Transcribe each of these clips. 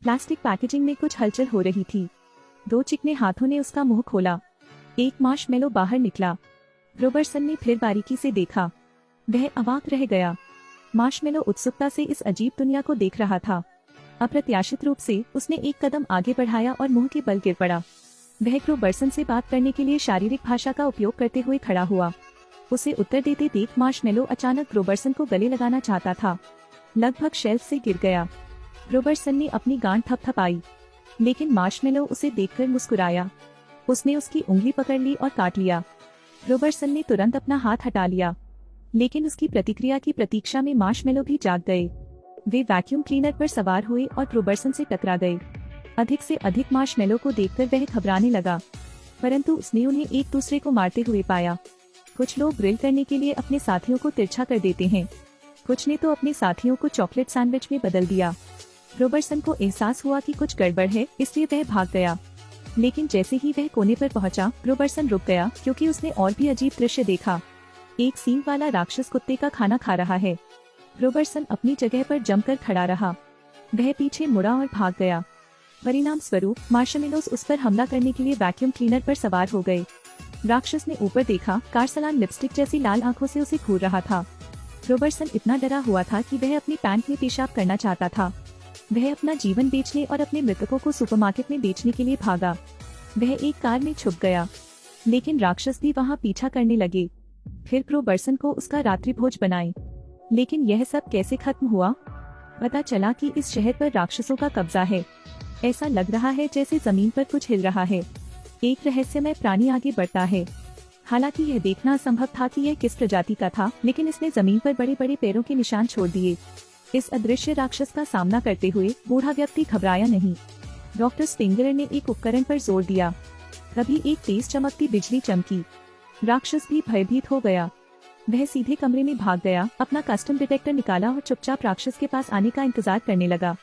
Plastic packaging में कुछ हलचल हो रही थी। 2 चिकने हाथों ने उसका मुंह खोला। एक मार्शमेलो बाहर निकला। रॉबर्टसन ने फिर बारीकी से देखा। वह अवाक रह गया। मार्शमेलो उत्सुकता से इस अजीब दुनिया को देख रहा था। अप्रत्याशित रूप से उसने एक कदम आगे बढ़ाया और मुंह के बल गिर पड़ा। वह रॉबर्टसन से बात करने के लिए शारीरिक भाषा का उपयोग करते हुए खड़ा हुआ। उसे उत्तर देते देख मार्शमेलो अचानक रॉबर्टसन को गले लगाना चाहता था। लगभग शेल्फ से गिर गया। रॉबर्टसन ने अपनी गांड थपथपाई, लेकिन मार्शमेलो उसे देखकर मुस्कुराया। उसने उसकी उंगली पकड़ ली और काट लिया। रॉबर्टसन ने तुरंत अपना हाथ हटा लिया, लेकिन उसकी प्रतिक्रिया की प्रतीक्षा में मार्शमेलो भी जाग गए। वे वैक्यूम क्लीनर पर सवार हुए और रॉबर्टसन से टकरा गए। अधिक से अधिक मार्शमेलो को देखकर वह घबराने लगा, परंतु उसने उन्हें एक दूसरे को मारते हुए पाया। कुछ लोग ग्रिल करने के लिए अपने साथियों को तिरछा कर देते हैं, कुछ ने तो अपने साथियों को चॉकलेट सैंडविच में बदल दिया। रॉबर्टसन को एहसास हुआ कि कुछ गड़बड़ है, इसलिए वह भाग गया। लेकिन जैसे ही वह कोने पर पहुंचा, रॉबर्टसन रुक गया, क्योंकि उसने और भी अजीब दृश्य देखा। एक सींग वाला राक्षस कुत्ते का खाना खा रहा है। रॉबर्टसन अपनी जगह पर जमकर खड़ा रहा। वह पीछे मुड़ा और भाग गया। परिणाम स्वरूप मार्शमेलोस उस पर हमला करने के लिए वैक्यूम क्लीनर पर सवार हो गए। राक्षस ने ऊपर देखा। कारसलान लिपस्टिक जैसी लाल आंखों से उसे घूर रहा था। रॉबर्टसन इतना डरा हुआ था कि वह अपनी पैंट में पेशाब करना चाहता था। वह अपना जीवन बेचने और अपने मृतकों को सुपरमार्केट में बेचने के लिए भागा। वह एक कार में छुप गया, लेकिन राक्षस भी वहां पीछा करने लगे। फिर रॉबर्टसन को उसका रात्रि भोज बनाए। लेकिन यह सब कैसे खत्म हुआ? पता चला कि इस शहर पर राक्षसों का कब्जा है। ऐसा लग रहा है जैसे जमीन पर कुछ हिल रहा है। एक रहस्यमय प्राणी आगे बढ़ता है। हालांकि यह देखना असंभव था कि यह किस प्रजाति का था, लेकिन इसने जमीन पर बड़े बड़े पैरों के निशान छोड़ दिए। इस अदृश्य राक्षस का सामना करते हुए बूढ़ा व्यक्ति घबराया नहीं। डॉक्टर स्पिंगलर ने एक उपकरण पर जोर दिया। तभी एक तेज चमकती बिजली चमकी। राक्षस भी भयभीत हो गया। वह सीधे कमरे में भाग गया, अपना कस्टम डिटेक्टर निकाला और चुपचाप राक्षस के पास आने का इंतजार करने लगा।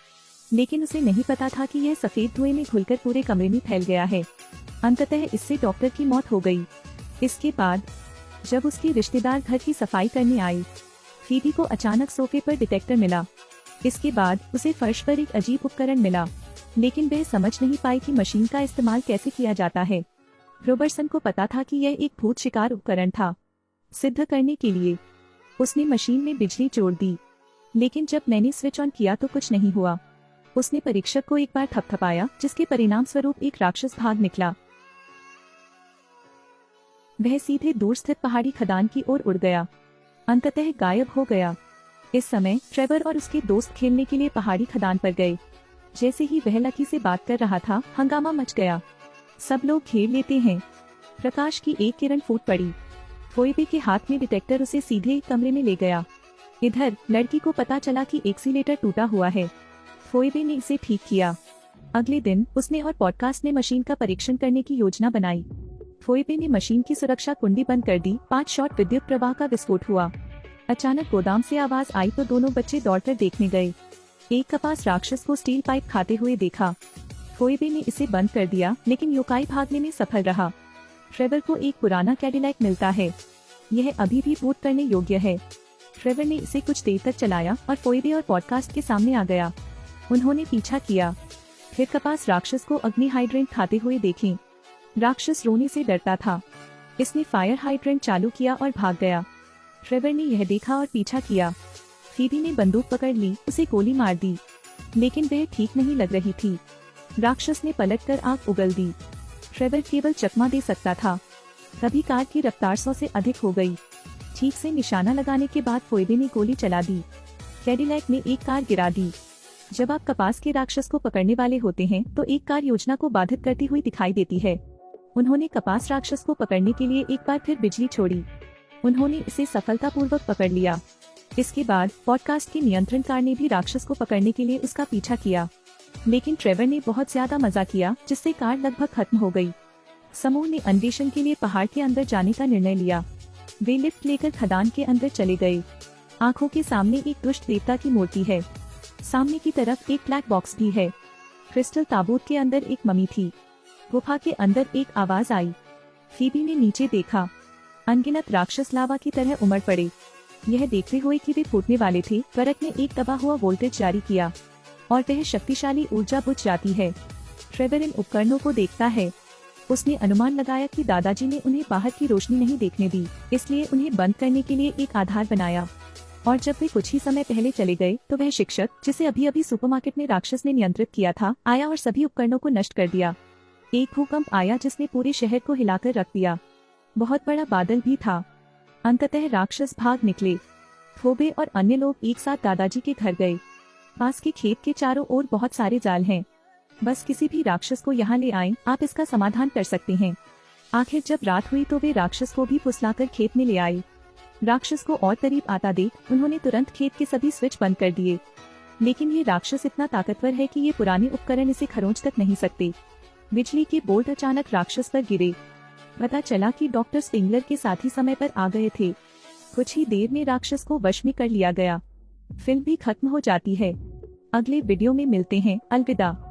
लेकिन उसे नहीं पता था कि यह सफेद धुएं में घुलकर पूरे कमरे में फैल गया है। अंततः इससे डॉक्टर की मौत हो गई। इसके बाद जब उसके रिश्तेदार घर की सफाई करने आए, फीबी को अचानक सोफे पर डिटेक्टर मिला। इसके बाद उसे फर्श पर एक अजीब उपकरण मिला, लेकिन वह समझ नहीं पाई कि मशीन का इस्तेमाल कैसे किया जाता है। रॉबर्टसन को पता था कि यह एक भूत शिकार उपकरण था। सिद्ध करने के लिए उसने मशीन में बिजली जोड़ दी, लेकिन जब मैंने स्विच ऑन किया तो कुछ नहीं हुआ। उसने परीक्षक को एक बार थपथपाया, जिसके परिणाम स्वरूप एक राक्षस भाग निकला। वह सीधे दूर स्थित पहाड़ी खदान की ओर उड़ गया, अंततः गायब हो गया। इस समय ट्रेवर और उसके दोस्त खेलने के लिए पहाड़ी खदान पर गए। जैसे ही वह लकी से बात कर रहा था, हंगामा मच गया। सब लोग घेर लेते हैं। प्रकाश की एक किरण फूट पड़ी। फोइबे के हाथ में डिटेक्टर उसे सीधे एक कमरे में ले गया। इधर लड़की को पता चला कि एक्सीलेटर टूटा हुआ है। फोइबे ने इसे ठीक किया। अगले दिन उसने और पॉडकास्ट ने मशीन का परीक्षण करने की योजना बनाई। फोइबे ने मशीन की सुरक्षा कुंडी बंद कर दी। 5 शॉट विद्युत प्रवाह का विस्फोट हुआ। अचानक गोदाम से आवाज आई तो दोनों बच्चे दौड़कर देखने गए। एक कपास राक्षस को स्टील पाइप खाते हुए देखा। फोइबे ने इसे बंद कर दिया, लेकिन योकाई भागने में सफल रहा। ट्रेवर को एक पुराना कैडिलैक मिलता है। यह अभी भी बूट करने योग्य है। ट्रेवर ने इसे कुछ देर तक चलाया और फोइबे और पॉडकास्ट के सामने आ गया। उन्होंने पीछा किया। फिर कपास राक्षस को अग्नि हाइड्रेंट खाते हुए देखें। राक्षस रोने से डरता था। इसने फायर हाइड्रेंट चालू किया और भाग गया। ट्रेवर ने यह देखा और पीछा किया। फीबी ने बंदूक पकड़ ली, उसे गोली मार दी, लेकिन वह ठीक नहीं लग रही थी। राक्षस ने पलटकर आग उगल दी। ट्रेवर केवल चकमा दे सकता था। तभी कार की रफ्तार 100 से अधिक हो गई। ठीक से निशाना लगाने के बाद फोइबे ने गोली चला दी। कैडिलैक ने एक कार गिरा दी। जब आप कपास के राक्षस को पकड़ने वाले होते हैं तो एक कार योजना को बाधित करती हुई दिखाई देती है। उन्होंने कपास राक्षस को पकड़ने के लिए एक बार फिर बिजली छोड़ी। उन्होंने इसे सफलतापूर्वक पकड़ लिया। इसके बाद पॉडकास्ट की नियंत्रण कार ने भी राक्षस को पकड़ने के लिए उसका पीछा किया, लेकिन ट्रेवर ने बहुत ज्यादा मजा किया, जिससे कार लगभग खत्म हो गई। समूह ने अन्वेषण के लिए पहाड़ के अंदर जाने का निर्णय लिया। वे लिफ्ट लेकर खदान के अंदर चले गए। आंखों के सामने एक दुष्ट देवता की मूर्ति है। सामने की तरफ एक ब्लैक बॉक्स भी है। क्रिस्टल ताबूत के अंदर एक मम्मी थी। गुफा के अंदर एक आवाज आई। फीबी ने नीचे देखा। अनगिनत राक्षस लावा की तरह उमड़ पड़े। यह देखते हुए कि वे फूटने वाले थे, ट्रक ने एक दबा हुआ वोल्टेज जारी किया। और वह शक्तिशाली ऊर्जा बुझ जाती है। ट्रेवर इन उपकरणों को देखता है। उसने अनुमान लगाया कि दादाजी ने उन्हें बाहर की रोशनी नहीं देखने दी, इसलिए उन्हें बंद करने के लिए एक आधार बनाया। और जब वे कुछ ही समय पहले चले गए तो वह शिक्षक, जिसे अभी अभी सुपरमार्केट में राक्षस ने नियंत्रित किया था, आया और सभी उपकरणों को नष्ट कर दिया। एक भूकंप आया जिसने पूरे शहर को हिलाकर रख दिया। बहुत बड़ा बादल भी था। अंततः राक्षस भाग निकले। थोबे और अन्य लोग एक साथ दादाजी के घर गए। पास के खेत के चारों ओर बहुत सारे जाल हैं। बस किसी भी राक्षस को यहाँ ले आएं, आप इसका समाधान कर सकते हैं। आखिर जब रात हुई तो वे राक्षस को भी फुसलाकर खेत में ले आए। राक्षस को और करीब आता देख उन्होंने तुरंत खेत के सभी स्विच बंद कर दिए। लेकिन ये राक्षस इतना ताकतवर है कि ये पुराने उपकरण इसे खरोंच तक नहीं सकते। बिजली के बोल्ट अचानक राक्षस पर गिरे। पता चला कि डॉक्टर स्टिंगलर के साथी समय पर आ गए थे। कुछ ही देर में राक्षस को वश में कर लिया गया। फिल्म भी खत्म हो जाती है। अगले वीडियो में मिलते हैं। अलविदा।